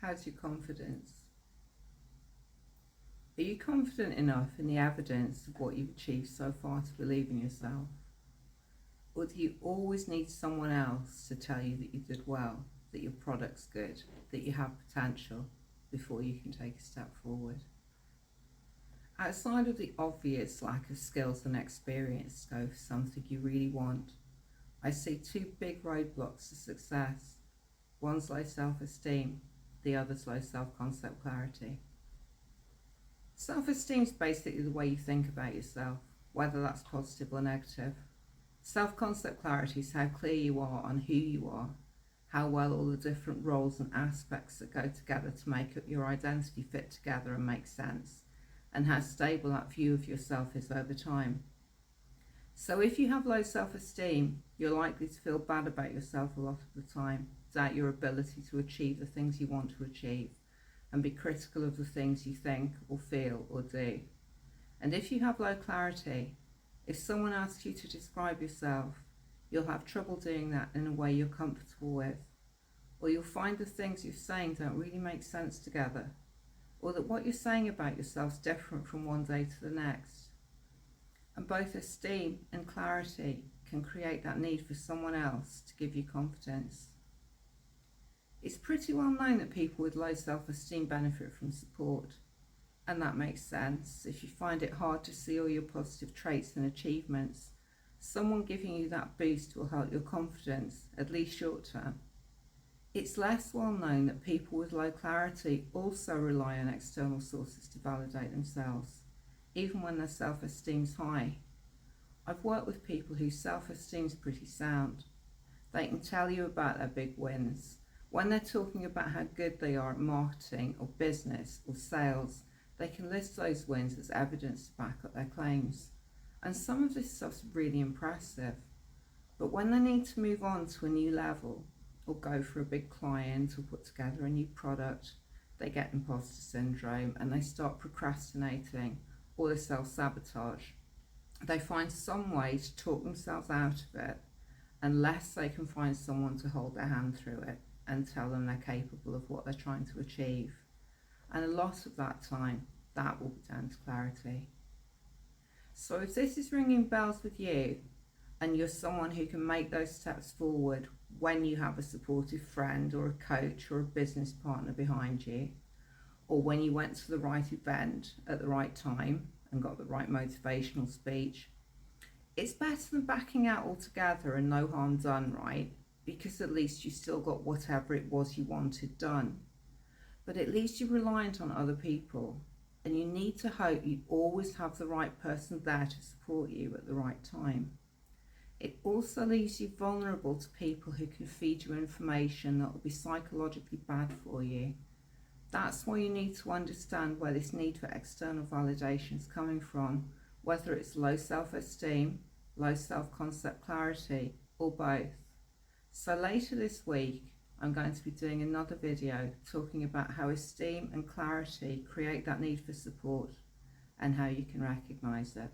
How's your confidence? Are you confident enough in the evidence of what you've achieved so far to believe in yourself? Or do you always need someone else to tell you that you did well, that your product's good, that you have potential before you can take a step forward? Outside of the obvious lack of skills and experience to go for something you really want, I see two big roadblocks to success. One's low self-esteem, the other's low self-concept clarity. Self-esteem is basically the way you think about yourself, whether that's positive or negative. Self-concept clarity is how clear you are on who you are, how well all the different roles and aspects that go together to make up your identity fit together and make sense, and how stable that view of yourself is over time. So if you have low self-esteem, you're likely to feel bad about yourself a lot of the time, doubt your ability to achieve the things you want to achieve, and be critical of the things you think or feel or do. And if you have low clarity, if someone asks you to describe yourself, you'll have trouble doing that in a way you're comfortable with, or you'll find the things you're saying don't really make sense together, or that what you're saying about yourself is different from one day to the next. And both esteem and clarity can create that need for someone else to give you confidence. It's pretty well known that people with low self-esteem benefit from support, and that makes sense. If you find it hard to see all your positive traits and achievements, someone giving you that boost will help your confidence, at least short term. It's less well known that people with low clarity also rely on external sources to validate themselves, even when their self-esteem's high. I've worked with people whose self-esteem's pretty sound. They can tell you about their big wins. When they're talking about how good they are at marketing or business or sales, they can list those wins as evidence to back up their claims. And some of this stuff's really impressive. But when they need to move on to a new level, or go for a big client, or put together a new product, they get imposter syndrome and they start procrastinating, or they self-sabotage. They find some way to talk themselves out of it, unless they can find someone to hold their hand through it and tell them they're capable of what they're trying to achieve. And a lot of that time, that will be down to clarity. So if this is ringing bells with you, and you're someone who can make those steps forward when you have a supportive friend or a coach or a business partner behind you, or when you went to the right event at the right time and got the right motivational speech, it's better than backing out altogether and no harm done, right? Because at least you still got whatever it was you wanted done. But at least you're reliant on other people, and you need to hope you always have the right person there to support you at the right time. It also leaves you vulnerable to people who can feed you information that will be psychologically bad for you. That's why you need to understand where this need for external validation is coming from, whether it's low self-esteem, low self-concept clarity, or both. So later this week, I'm going to be doing another video talking about how esteem and clarity create that need for support and how you can recognise it.